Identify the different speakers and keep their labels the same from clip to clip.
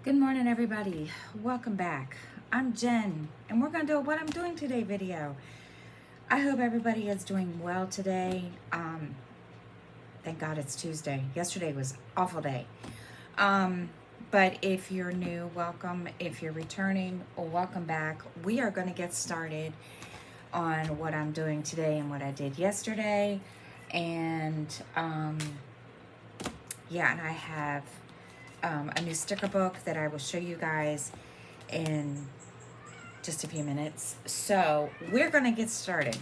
Speaker 1: Good morning, everybody. Welcome back. I'm Jen, and we're going to do a what I'm doing today video. I hope everybody is doing well today. Thank God it's Tuesday. Yesterday was awful day. But if you're new, welcome. If you're returning, welcome back. We are going to get started on what I'm doing today and what I did yesterday. And yeah, and I have a new sticker book that I will show you guys in just a few minutes. So we're gonna get started.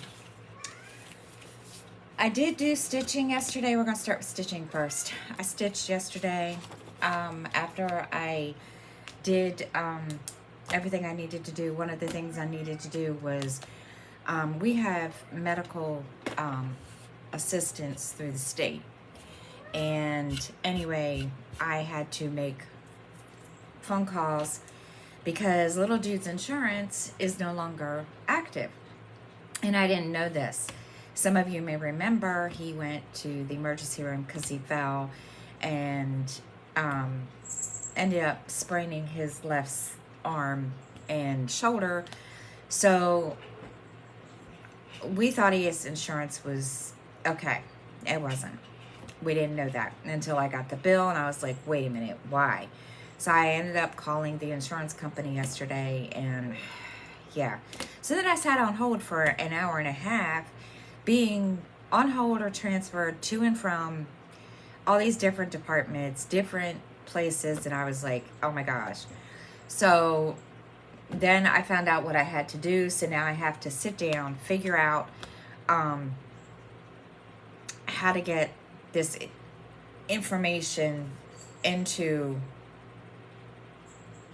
Speaker 1: I did do stitching yesterday. We're gonna start with stitching first. I stitched yesterday. After I did everything I needed to do, one of the things I needed to do was we have medical assistance through the state. And anyway, I had to make phone calls because little dude's insurance is no longer active. And I didn't know this. Some of you may remember he went to the emergency room because he fell and ended up spraining his left arm and shoulder. So we thought his insurance was okay. It wasn't. We didn't know that until I got the bill and I was like, wait a minute, why? So I ended up calling the insurance company yesterday and yeah. So then I sat on hold for an hour and a half, being on hold or transferred to and from all these different departments, different places, and I was like, oh my gosh. So then I found out what I had to do, so now I have to sit down, figure out how to get this information into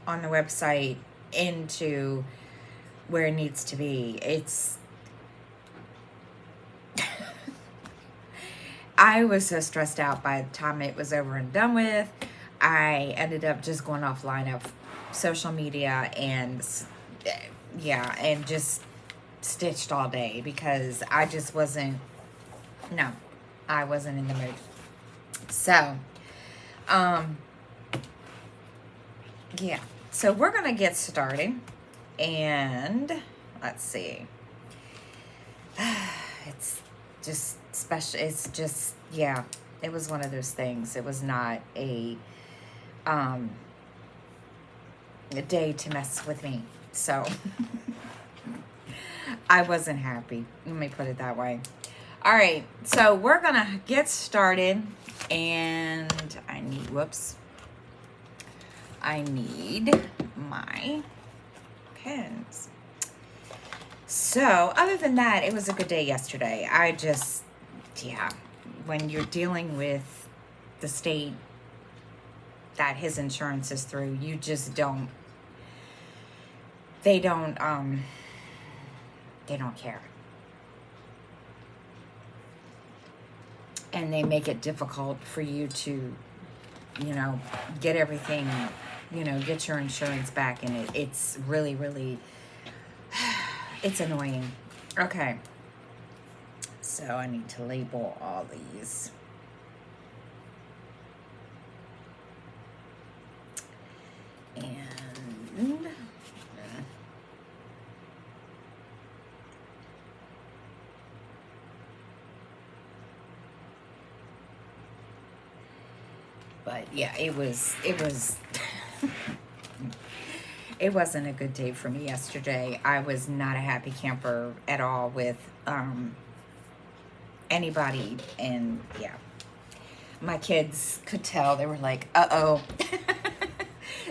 Speaker 1: on the website into where it needs to be. It's I was so stressed out by the time it was over and done with. I ended up just going offline of social media and yeah, and just stitched all day because I just wasn't, no, I wasn't in the mood. So, yeah, so we're gonna get started and let's see. It's just special. It's just, yeah, it was one of those things. It was not a day to mess with me. So I wasn't happy. Let me put it that way. All right, so we're gonna get started and I need, whoops. I need my pens. So other than that, it was a good day yesterday. I just, yeah, when you're dealing with the state that his insurance is through, you just don't, they don't care. And they make it difficult for you to, get everything, get your insurance back. And it's really, really, it's annoying. Okay. So I need to label all these. And but yeah, it was it wasn't a good day for me yesterday. I was not a happy camper at all with anybody, and yeah, my kids could tell. They were like, uh-oh.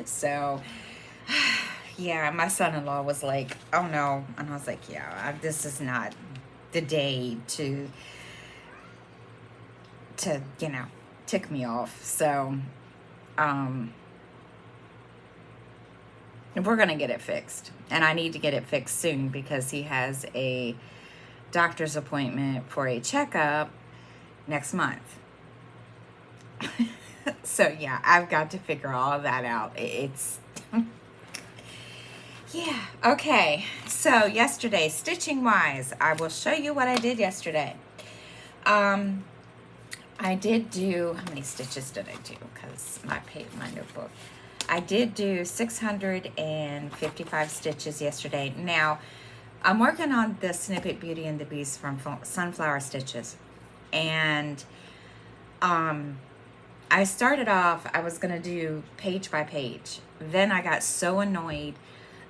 Speaker 1: So yeah, my son-in-law was like, oh no. And I was like, yeah, this is not the day to tick me off. So we're gonna get it fixed, and I need to get it fixed soon because he has a doctor's appointment for a checkup next month. So yeah, I've got to figure all of that out. It's yeah. Okay, so yesterday, stitching wise, I will show you what I did yesterday. I did do, how many stitches did I do? Because my notebook. I did do 655 stitches yesterday. Now, I'm working on the Snippet Beauty and the Beast from Sunflower Stitches. And I started off, I was going to do page by page. Then I got so annoyed,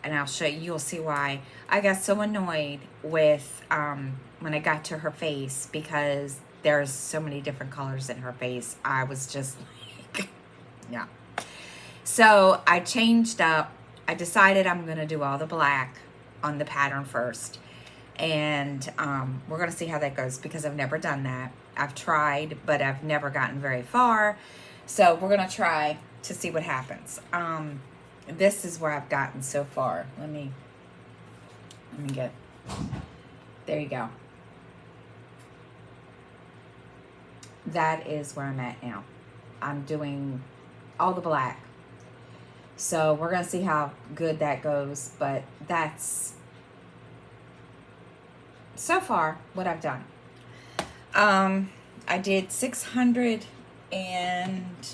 Speaker 1: and I'll show you, you'll see why. I got so annoyed with when I got to her face, because there's so many different colors in her face. I was just like, yeah. So I changed up. I decided I'm going to do all the black on the pattern first. And we're going to see how that goes, because I've never done that. I've tried, but I've never gotten very far. So we're going to try to see what happens. This is where I've gotten so far. Let me get, there you go. That is where I'm at now. I'm doing all the black. So we're going to see how good that goes, but that's so far what I've done. I did 600, and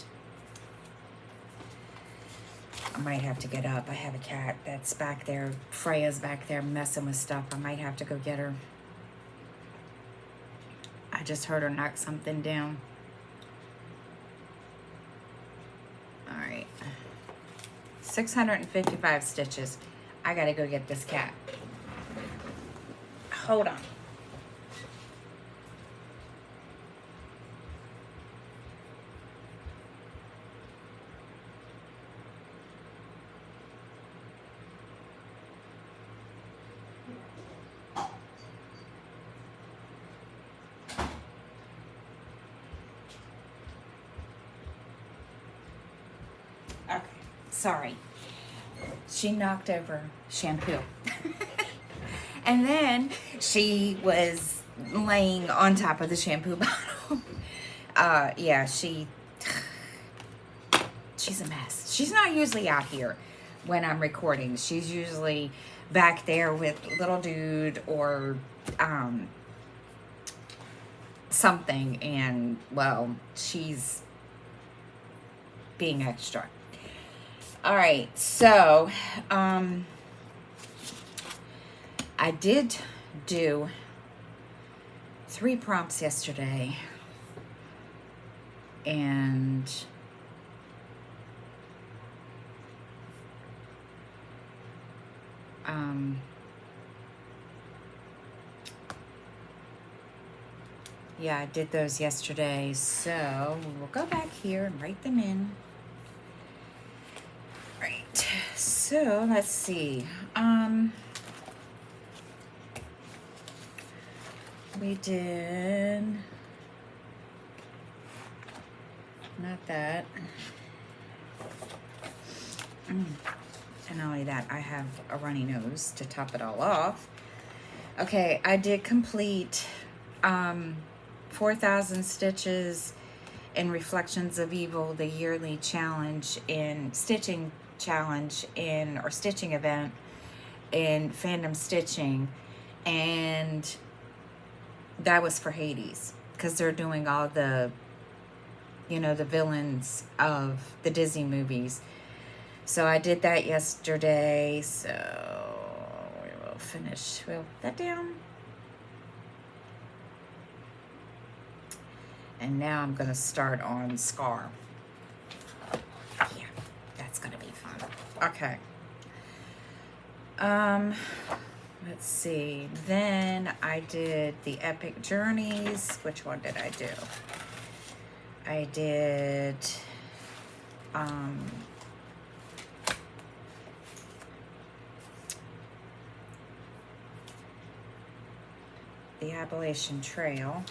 Speaker 1: I might have to get up. I have a cat that's back there. Freya's back there messing with stuff. I might have to go get her. I just heard her knock something down. All right. 655 stitches. I gotta go get this cat. Hold on. Okay, sorry. She knocked over shampoo. And then she was laying on top of the shampoo bottle. Yeah, she's a mess. She's not usually out here when I'm recording. She's usually back there with little dude or something, and well, she's being extra. All right, so I did do 3 prompts yesterday, and yeah, I did those yesterday, so we'll go back here and write them in. Right, so let's see. We did not that. And not only that, I have a runny nose to top it all off. Okay, I did complete 4,000 stitches in Reflections of Evil, the yearly challenge in stitching challenge in, or stitching event in Fandom Stitching, and that was for Hades, because they're doing all the, you know, the villains of the Disney movies. So I did that yesterday, so we will finish. We'll put that down. And now I'm going to start on Scar. Yeah, that's going to be fun. Okay. Let's see. Then I did the Epic Journeys. Which one did I do? I did the Appalachian Trail.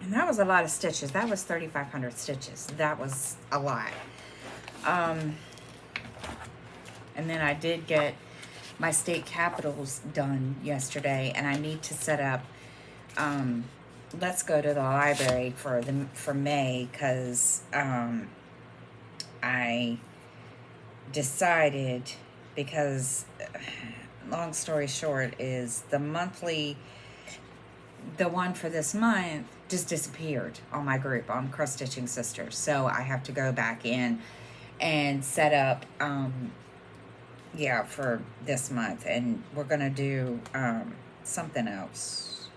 Speaker 1: And that was a lot of stitches. That was 3,500 stitches. That was a lot. And then I did get my state capitals done yesterday, and I need to set up, let's go to the library for May, because I decided, because long story short is the one for this month just disappeared on my group on Cross Stitching Sisters. So I have to go back in and set up, for this month. And we're going to do something else.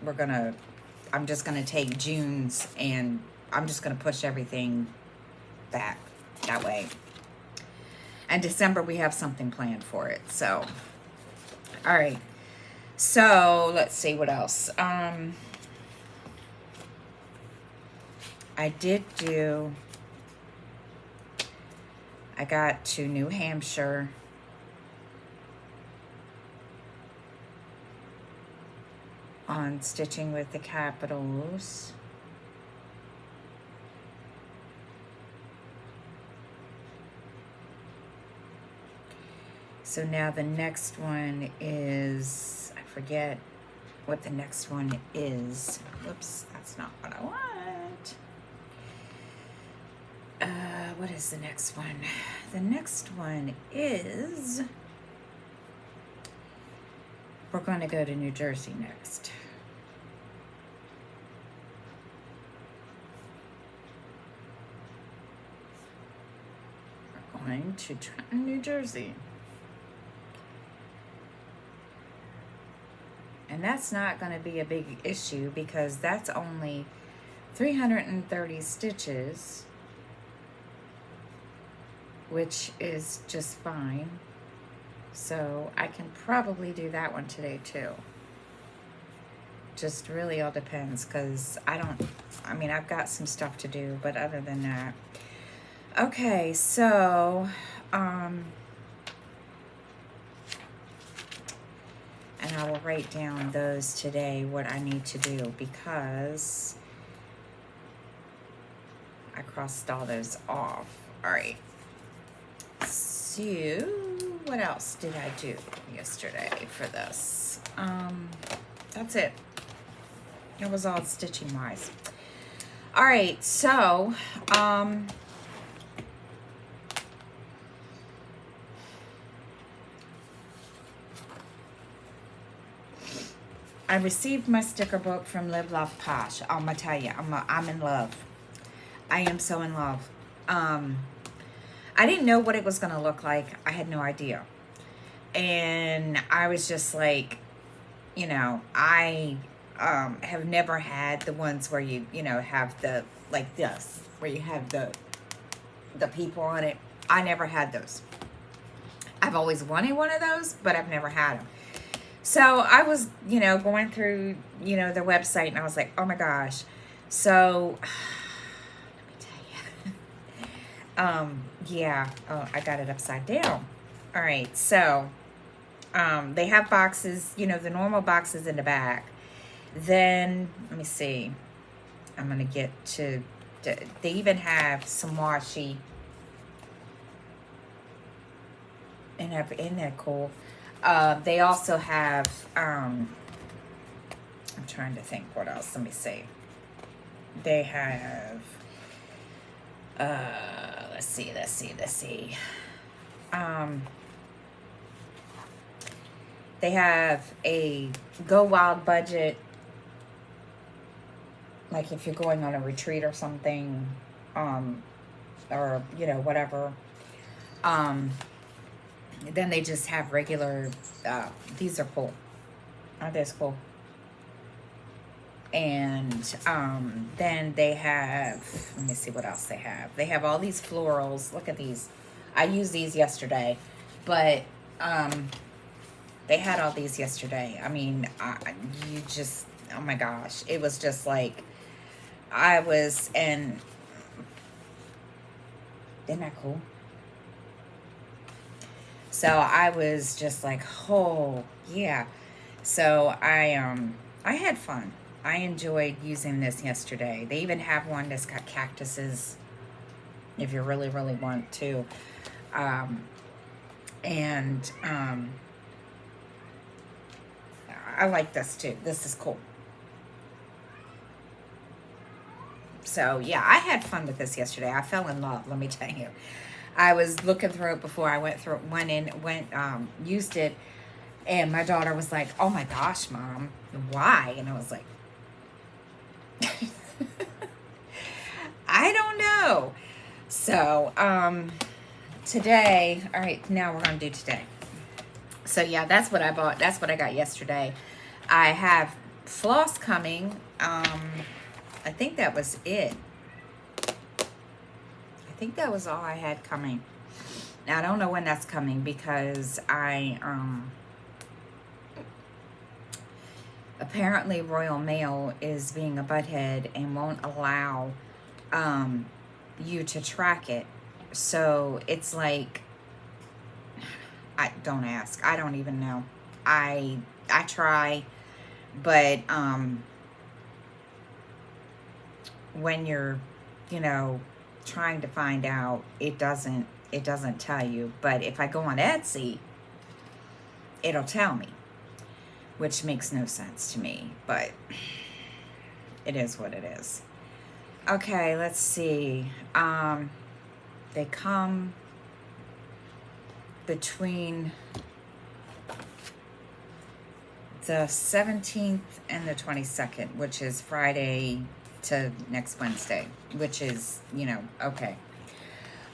Speaker 1: I'm just going to take June's and I'm just going to push everything back that way. And December, we have something planned for it. So, all right. So, let's see what else. I got to New Hampshire on Stitching with the Capitals. So now the next one is, I forget what the next one is. Whoops, that's not what I want. What is the next one? The next one is, we're going to go to New Jersey next. We're going to Trenton, New Jersey. And that's not going to be a big issue because that's only 330 stitches, which is just fine. So I can probably do that one today too. Just really all depends because I've got some stuff to do, but other than that. Okay, so, and I will write down those today, what I need to do, because I crossed all those off. All right. So, what else did I do yesterday for this? That's it. It was all stitching wise. All right, so, I received my sticker book from Live Love Posh. I'm gonna tell you, I'm in love. I am so in love. I didn't know what it was gonna look like. I had no idea, and I was just like, I have never had the ones where you have the like this, where you have the people on it. I never had those. I've always wanted one of those, but I've never had them. So I was, going through, their website, and I was like, oh my gosh. So, let me tell you. Oh, I got it upside down. All right. So, they have boxes, the normal boxes in the back. Then, let me see. I'm going to get to, they even have some washi. Isn't that cool? They also have, I'm trying to think what else. Let me see. They have, let's see. They have a Go Wild budget, like if you're going on a retreat or something, or, whatever. Then they just have regular, these are cool. Aren't these cool? And then they have, let me see what else they have. They have all these florals. Look at these. I used these yesterday, but they had all these yesterday. I mean, oh my gosh. It was just like, isn't that cool? So I was just like, oh, yeah. So I had fun. I enjoyed using this yesterday. They even have one that's got cactuses if you really, really want to. I like this too. This is cool. So yeah, I had fun with this yesterday. I fell in love, let me tell you. I was looking through it before I used it, and my daughter was like, "Oh my gosh, Mom, why?" And I was like, I don't know. So, today, all right, now we're going to do today. So, yeah, that's what I bought. That's what I got yesterday. I have floss coming. I think that was it. I think that was all I had coming. Now, I don't know when that's coming because apparently Royal Mail is being a butthead and won't allow you to track it. So it's like, I don't ask. I don't even know. I try, but when you're, trying to find out, it doesn't tell you. But if I go on Etsy, it'll tell me, which makes no sense to me, but it is what it is. Okay, let's see. They come between the 17th and the 22nd, which is Friday to next Wednesday, which is, okay.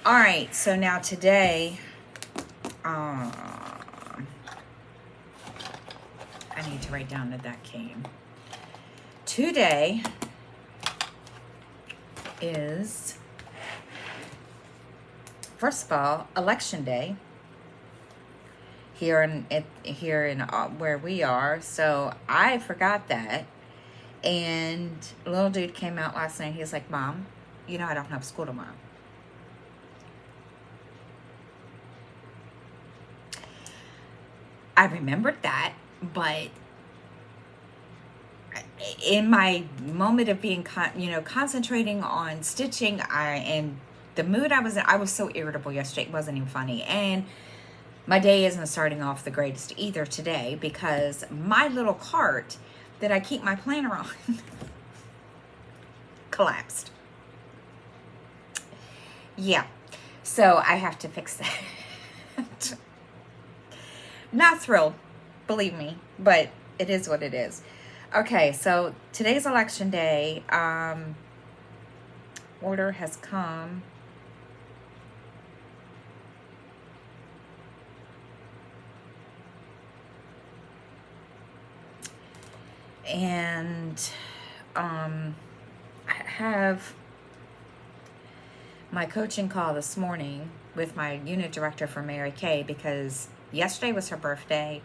Speaker 1: All right, so now today, I need to write down that came. Today is, first of all, Election Day here in where we are. So I forgot that, and little dude came out last night. He's like, "Mom, I don't have school tomorrow." I remembered that, but in my moment of being, concentrating on stitching, and the mood I was in, I was so irritable yesterday. It wasn't even funny. And my day isn't starting off the greatest either today because my little cart that I keep my planner on collapsed. Yeah. So I have to fix that. Not thrilled, believe me, but it is what it is. Okay, so today's Election Day. Order has come. And I have my coaching call this morning with my unit director for Mary Kay because yesterday was her birthday,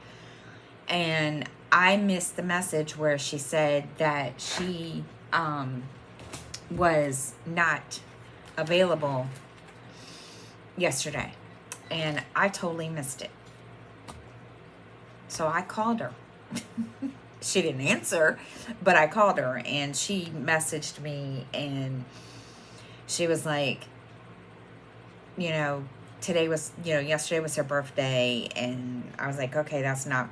Speaker 1: and I missed the message where she said that she was not available yesterday, and I totally missed it. So I called her. She didn't answer, but I called her, and she messaged me, and she was like, yesterday was her birthday, and I was like, okay, that's not,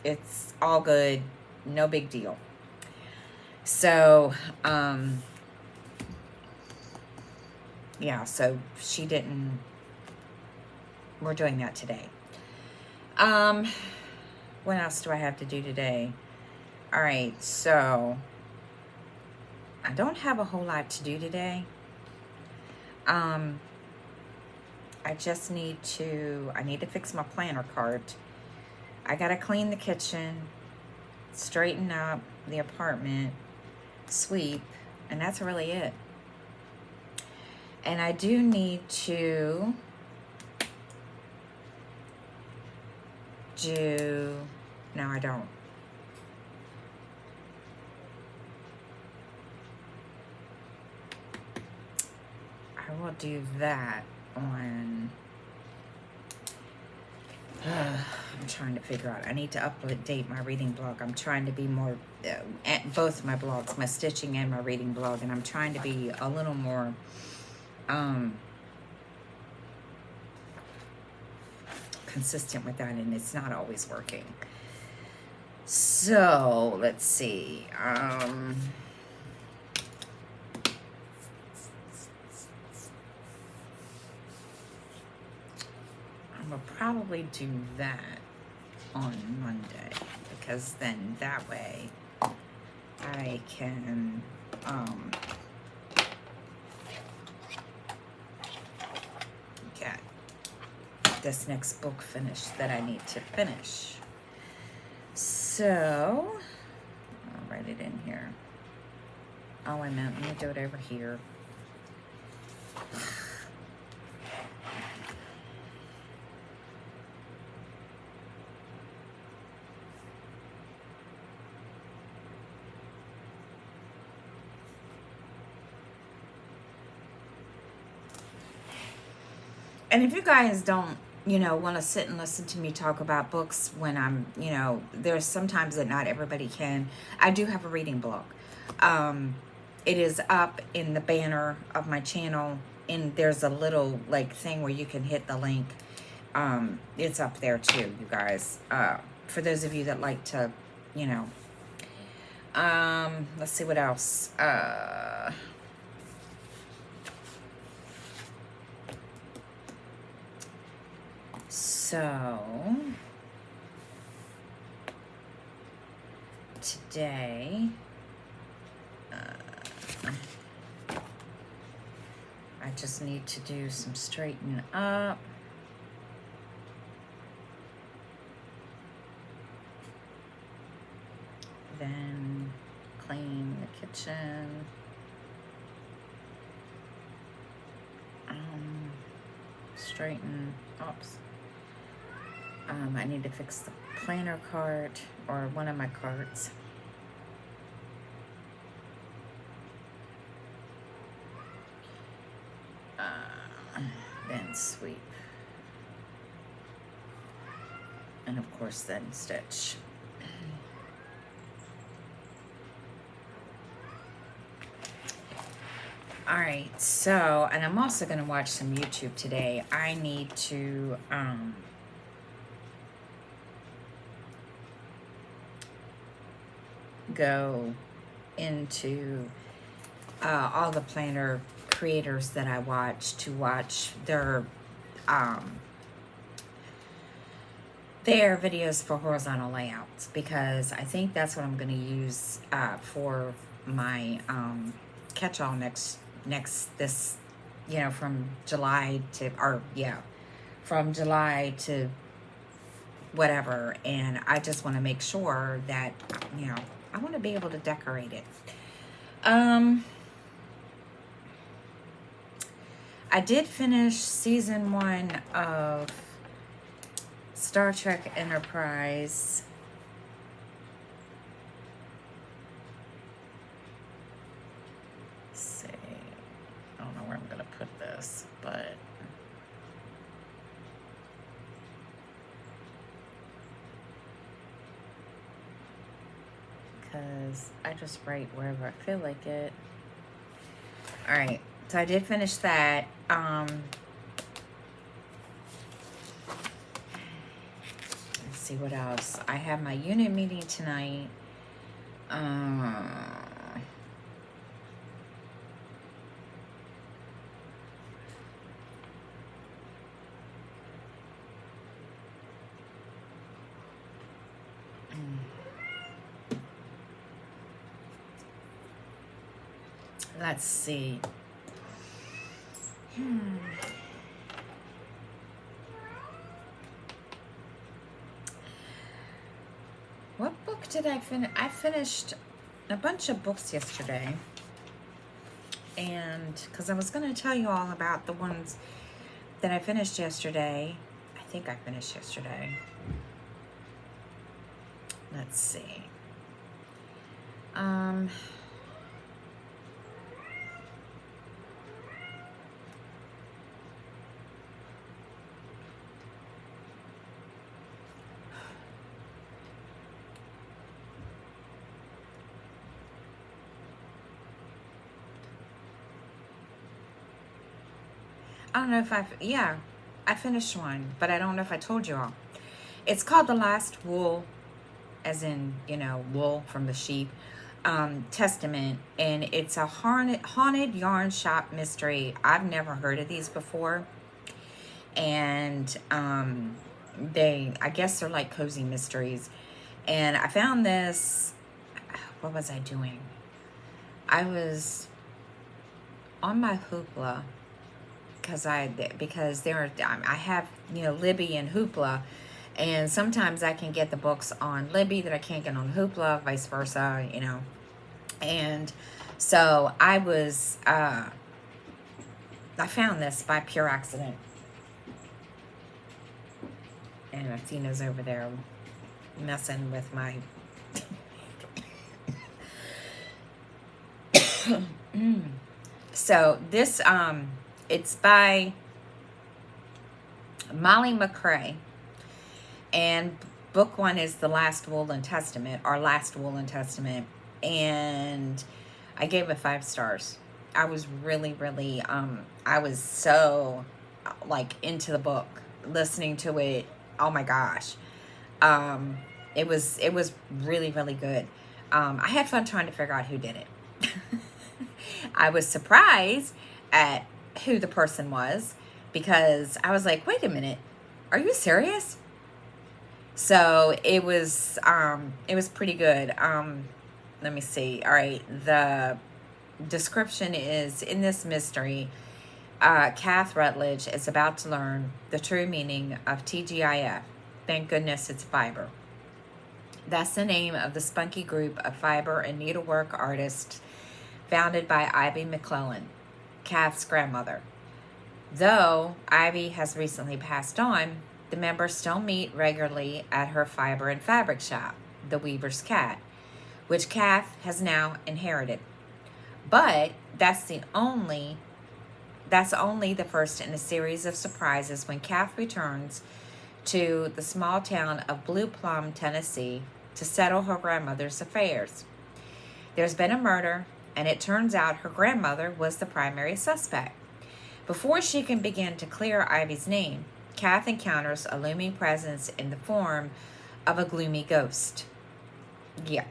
Speaker 1: it's all good, no big deal. So, yeah, so she didn't, we're doing that today. What else do I have to do today? All right, so I don't have a whole lot to do today. I just need to fix my planner cart. I gotta clean the kitchen, straighten up the apartment, sweep, and that's really it. And I do need to no, I don't. I will do that on, I'm trying to figure out, I need to update my reading blog. I'm trying to be more, at both my blogs, my stitching and my reading blog, and I'm trying to be a little more, consistent with that, and it's not always working. So let's see. will probably do that on Monday, because then that way I can get this next book finished that I need to finish. So I'll write it in here. Oh, wait a minute, let me do it over here. And if you guys don't, want to sit and listen to me talk about books when I'm, there's sometimes that not everybody can. I do have a reading blog. It is up in the banner of my channel, and there's a little like thing where you can hit the link. It's up there too, you guys. For those of you that like to, let's see what else. So today, I just need to do some straightening up. Then clean the kitchen. Straighten, oops. I need to fix the planner cart, or one of my carts. Then sweep. And of course then stitch. All right, so, and I'm also going to watch some YouTube today. I need to go into all the planner creators that I watch to watch their videos for horizontal layouts, because I think that's what I'm going to use for my catch-all this, from July to, from July to whatever. And I just want to make sure that, I want to be able to decorate it. I did finish season 1 of Star Trek Enterprise. Let's see. I don't know where I'm going to put this, but because I just write wherever I feel like it. All right, so I did finish that. Let's see what else. I have my unit meeting tonight. Let's see. What book did I finish? I finished a bunch of books yesterday. And because I was going to tell you all about the ones that I finished yesterday. I think I finished yesterday. Let's see. I don't know if I finished one, but I don't know if I told you all. It's called The Last Wool, as in, wool from the sheep, Testament, and it's a haunted yarn shop mystery. I've never heard of these before, And I guess they're like cozy mysteries. And I found this, what was I doing? I was on my Hoopla because I have, Libby and Hoopla, and sometimes I can get the books on Libby that I can't get on Hoopla, vice versa, and so I found this by pure accident, and Athena's over there messing with my so this it's by Molly McCrae, and book one is The Last Will and Testament, or Last Will and Testament, and I gave it 5 stars. I was really, really, I was so like into the book, listening to it. Oh my gosh. It was really, really good. I had fun trying to figure out who did it. I was surprised at who the person was, because I was like, wait a minute, are you serious? So it was pretty good. Let me see. All right, the description is, in this mystery, Kath Rutledge is about to learn the true meaning of TGIF. Thank goodness it's fiber. That's the name of the spunky group of fiber and needlework artists founded by Ivy McClellan, Kath's grandmother. Though Ivy has recently passed on, the members still meet regularly at her fiber and fabric shop, the Weaver's Cat, which Kath has now inherited. But that's only the first in a series of surprises when Kath returns to the small town of Blue Plum, Tennessee, to settle her grandmother's affairs. There's been a murder, and it turns out her grandmother was the primary suspect. Before she can begin to clear Ivy's name, Kath encounters a looming presence in the form of a gloomy ghost. Yeah,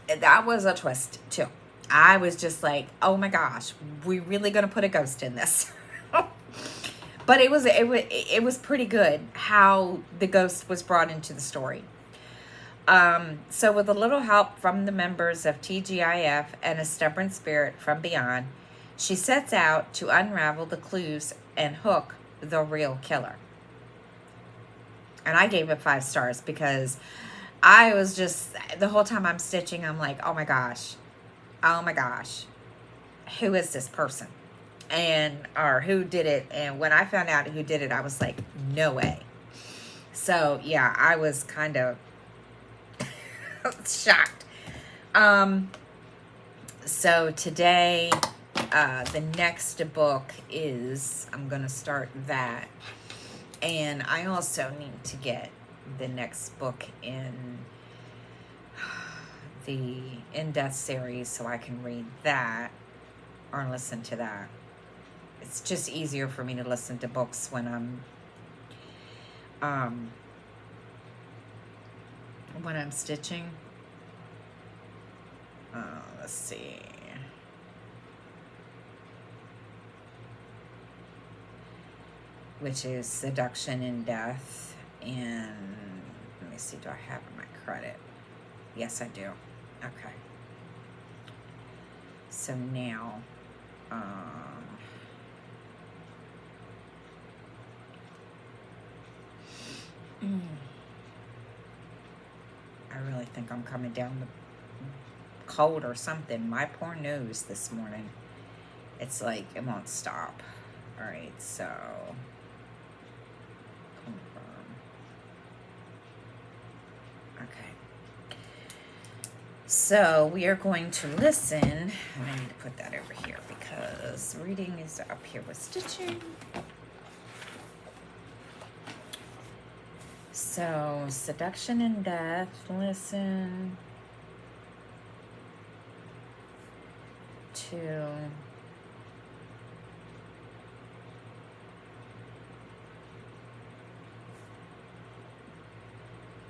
Speaker 1: that was a twist, too. I was just like, oh my gosh, we really gonna put a ghost in this? But it was pretty good how the ghost was brought into the story. So with a little help from the members of TGIF and a stubborn spirit from beyond, she sets out to unravel the clues and hook the real killer. And I gave it 5 stars because I was just, the whole time I'm stitching, I'm like, oh my gosh, who is this person? Or who did it? And when I found out who did it, I was like, no way. So yeah, I was kind of shocked. So today, the next book is, I'm going to start that. And I also need to get the next book in the In-Death series so I can read that or listen to that. It's just easier for me to listen to books when I'm stitching. Let's see. Which is Seduction in Death. And let me see, do I have my credit? Yes, I do. Okay. So now, I really think I'm coming down the cold or something. My poor nose this morning. It's like it won't stop. All right, so confirm. Okay. So we are going to listen. And I need to put that over here because reading is up here with stitching. So, Seduction in Death, listen to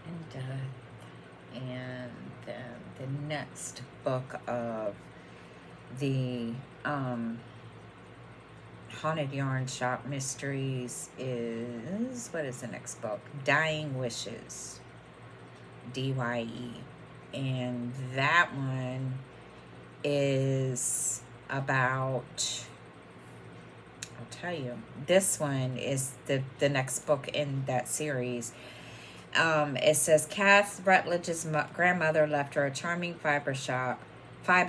Speaker 1: In Death, and then the next book of the, oh Haunted Yarn Shop Mysteries is, what is the next book? Dying Wishes, DYE. And that one is about, I'll tell you, this one is the next book in that series. It says Kath Rutledge's grandmother left her a charming fiber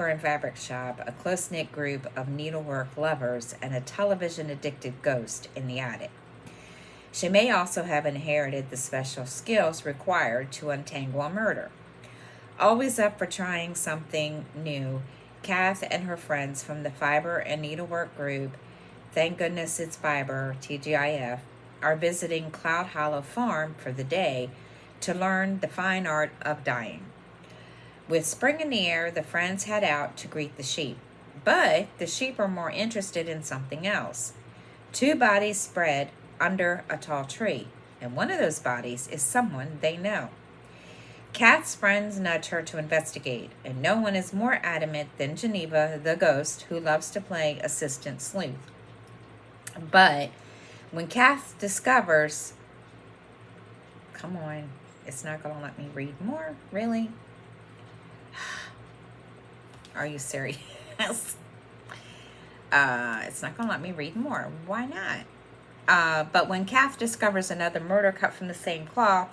Speaker 1: and fabric shop, a close-knit group of needlework lovers, and a television-addicted ghost in the attic. She may also have inherited the special skills required to untangle a murder. Always up for trying something new, Kath and her friends from the fiber and needlework group, Thank Goodness It's Fiber, TGIF, are visiting Cloud Hollow Farm for the day to learn the fine art of dyeing. With spring in the air, the friends head out to greet the sheep. But the sheep are more interested in something else. 2 bodies spread under a tall tree, and one of those bodies is someone they know. Kath's friends nudge her to investigate, and no one is more adamant than Geneva, the ghost, who loves to play assistant sleuth. But when Kath discovers, come on, it's not going to let me read more, really? Are you serious? It's not going to let me read more. Why not? But when Kath discovers another murder cut from the same cloth,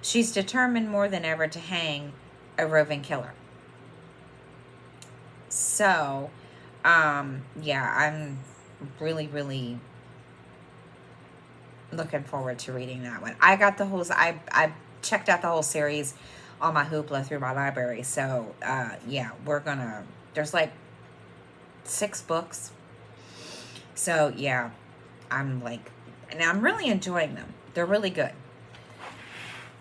Speaker 1: she's determined more than ever to hang a roving killer. So, yeah, I'm really, really looking forward to reading that one. I got the whole, I checked out the whole series on my Hoopla through my library. So, yeah, there's like 6 books. So, yeah, and I'm really enjoying them. They're really good.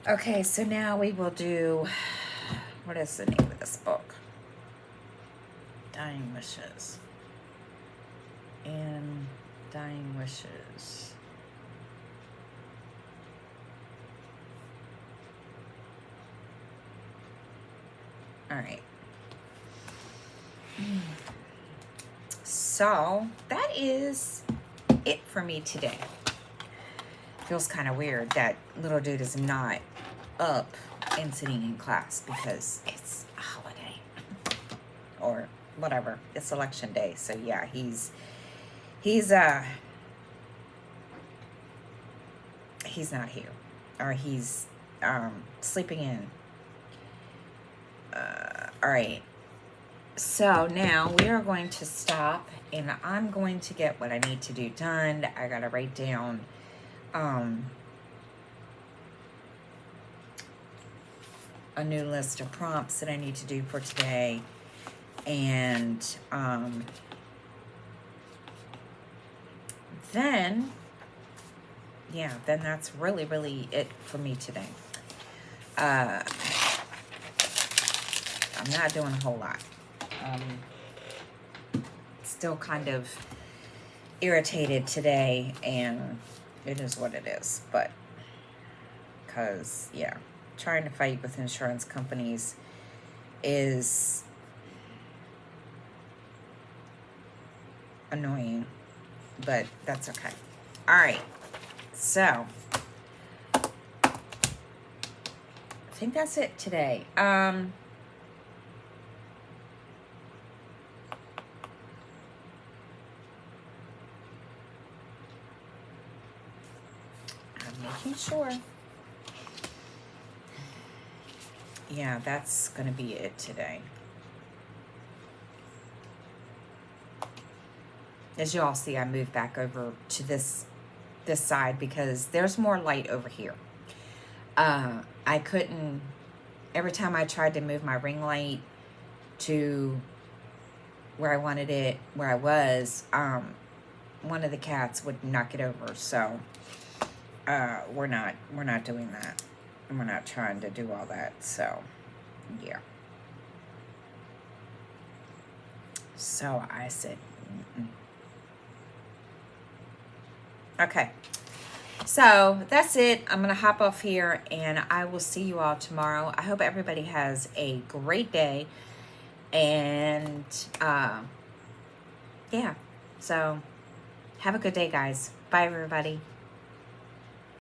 Speaker 1: Okay, so now we will do, what is the name of this book? Dying Wishes. And Dying Wishes. All right. So that is it for me today. Feels kind of weird that little dude is not up and sitting in class because it's a holiday or whatever. It's election day. So yeah, he's not here, or he's sleeping in. All right. So now we are going to stop, and I'm going to get what I need to do done. I gotta write down a new list of prompts that I need to do for today, and then that's really, really it for me today. I'm not doing a whole lot. Still kind of irritated today, and it is what it is. But because, yeah, trying to fight with insurance companies is annoying, but that's okay. All right, so I think that's it today. I'm making sure. Yeah, that's gonna be it today. As you all see, I moved back over to this side because there's more light over here. I couldn't, every time I tried to move my ring light to where I wanted it, where I was, one of the cats would knock it over. So we're not doing that. We're not trying to do all that. So yeah. So I said, okay. So that's it. I'm going to hop off here, and I will see you all tomorrow. I hope everybody has a great day. And yeah, so Have a good day, guys. Bye, everybody.